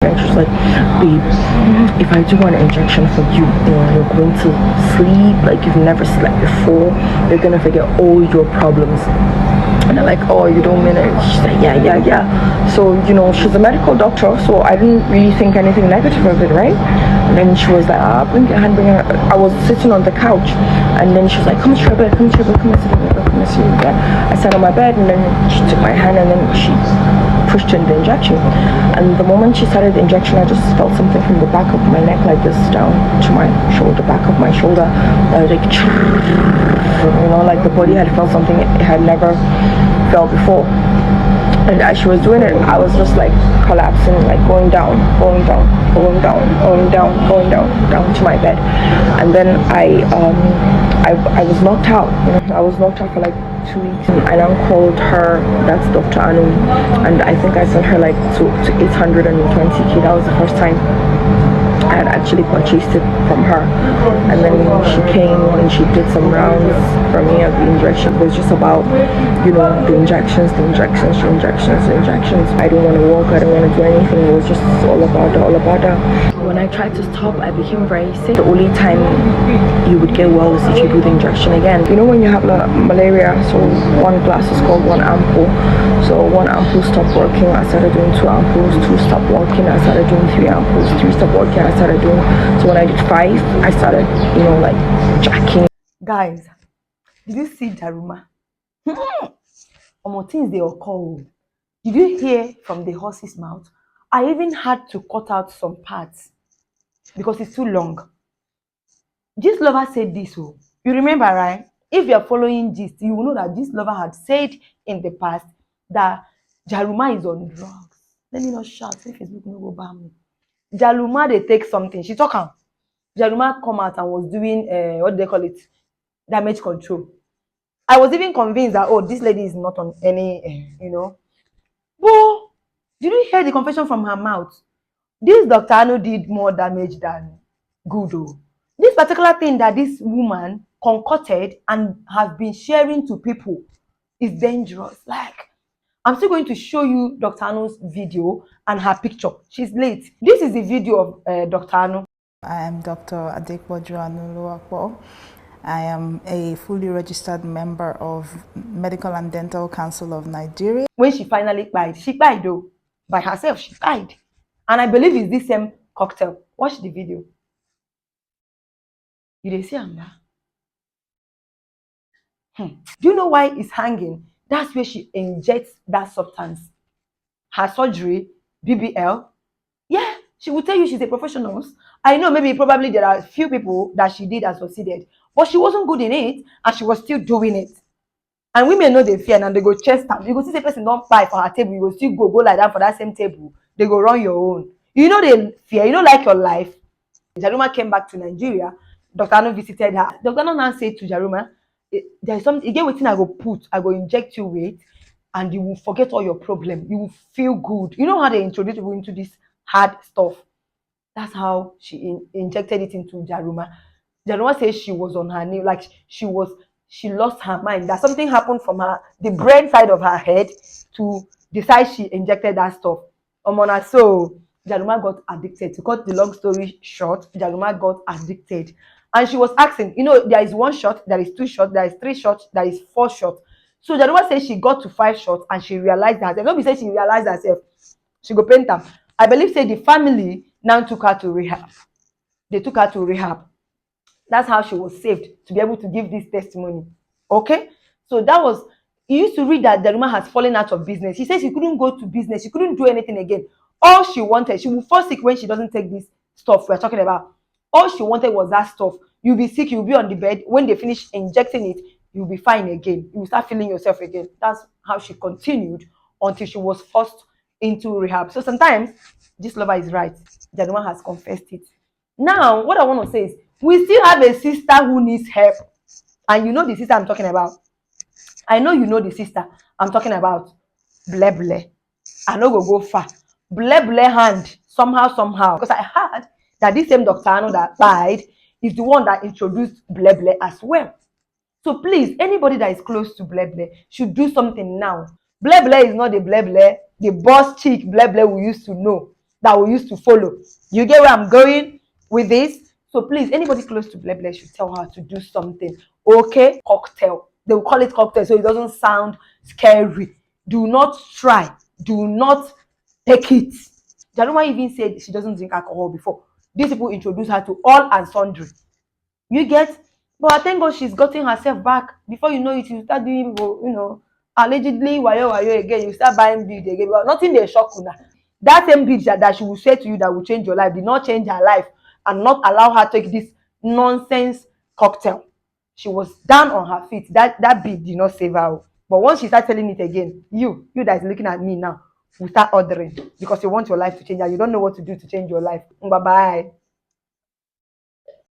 And she's like, babe, if I do an injection for you, then you're going to sleep like you've never slept before. You're gonna forget all your problems. And I'm like, oh, you don't mean it? She's like, yeah. So, she's a medical doctor, so I didn't really think anything negative of it, right? And then she was like, bring your hand, bring your hand. I was sitting on the couch, and then she was like, come to your bed, come to your bed, come and sit on your bed, come and sit on your bed. I sat on my bed, and then she took my hand, and then she pushed in the injection. And the moment she started the injection, I just felt something from the back of my neck like this down to my shoulder, back of my shoulder. I was like, like the body had felt something it had never felt before. And as she was doing it, I was just like collapsing, like going down to my bed. And then I was knocked out. I was knocked out for like 2 weeks. And I now called her, that's Dr. Anu, and I think I sent her like to 820k. That was the first time I had actually purchased it from her. And then she came and she did some rounds for me of the injection. It was just about, the injections. I don't want to walk, I don't want to do anything. It was just all about that. When I tried to stop, I became very sick. The only time you would get well is if you do the injection again. When you have malaria, so one glass is called one ampoule. So one ampoule stopped working, I started doing 2 ampoules, 2 stopped working, I started doing 3 ampoules, 3 stopped working, I started doing. So when I did 5, I started, like jacking. Guys, did you see Jaruma? Things they occur. Did you hear from the horse's mouth? I even had to cut out some parts because it's too long. Gist Lover said this. You remember, right? If you're following Gist, you will know that Gist Lover had said in the past that Jaruma is on drugs. Let me not shout, so Facebook no go ban me. Jaruma, they take something. She talk am. Jaruma come out and was doing what do they call it? Damage control. I was even convinced that this lady is not on any But did you hear the confession from her mouth? This Dr. Anu did more damage than good. This particular thing that this woman concocted and has been sharing to people is dangerous. Like, I'm still going to show you Dr. Anu's video and her picture. She's late. This is the video of Dr. Anu. I am Dr. Adekboju Anuluakpo. I am a fully registered member of Medical and Dental Council of Nigeria. When she finally died, she died though. By herself, she died. And I believe it's this same cocktail. Watch the video. You didn't see her? Do you know why it's hanging? That's where she injects that substance. Her surgery, BBL. Yeah, she will tell you she's a professional. I know maybe probably there are a few people that she did and succeeded, but she wasn't good in it and she was still doing it. And women know they fear and they go chest stamp. You go see the person don't buy for her table, you go still go like that for that same table. They go run your own. You know they fear, you don't like your life. Jaruma came back to Nigeria. Dr. Anu visited her. Dr. Anu now said to Jaruma, there's something again waiting I go put, I go inject you with, and you will forget all your problem. You will feel good. You know how they introduce people into this hard stuff. That's how she injected it into Jaruma. Jaruma says she was on her knee, like she lost her mind. That something happened from her, the brain side of her head, to decide she injected that stuff. So Jaruma got addicted. To cut the long story short, Jaruma got addicted. And she was asking, there is 1 shot, there is 2 shots, there is 3 shots, there is 4 shots. So Jaruma says she got to 5 shots and she realized herself. Nobody say she realized herself. She go paint them. I believe say the family now took her to rehab. They took her to rehab. That's how she was saved to be able to give this testimony. Okay? So that was, you used to read that Jaruma has fallen out of business. She says she couldn't go to business. She couldn't do anything again. All she wanted, she will fall sick when she doesn't take this stuff we're talking about. All she wanted was that stuff. You'll be sick, you'll be on the bed. When they finish injecting it, you'll be fine again. You will start feeling yourself again. That's how she continued until she was forced into rehab. So sometimes, this lover is right. Jaruma has confessed it. Now, what I want to say is, we still have a sister who needs help. And you know the sister I'm talking about. I know you know the sister I'm talking about. Ble ble. I know go far. Ble ble hand. Somehow. Because I heard that this same Dr. Anu that died is the one that introduced ble ble as well. So please, anybody that is close to ble ble should do something now. Ble ble is not the ble ble, the boss chick ble ble we used to know. that we used to follow. You get where I'm going with this? So please, anybody close to Bless should tell her to do something. Okay? Cocktail. They will call it cocktail so it doesn't sound scary. Do not try. Do not take it. Jaruma even said she doesn't drink alcohol before. These people introduced her to all and sundry. You get? But I thank God she's gotten herself back. Before you know it, you start doing, allegedly, wayo again. You start buying bead again. But nothing they shock you now. That same bead that she will say to you that will change your life did not change her life and not allow her to take this nonsense cocktail. She was down on her feet. That bead did not save her. But once she starts telling it again, you that is looking at me now, will start ordering because you want your life to change and you don't know what to do to change your life. Bye bye.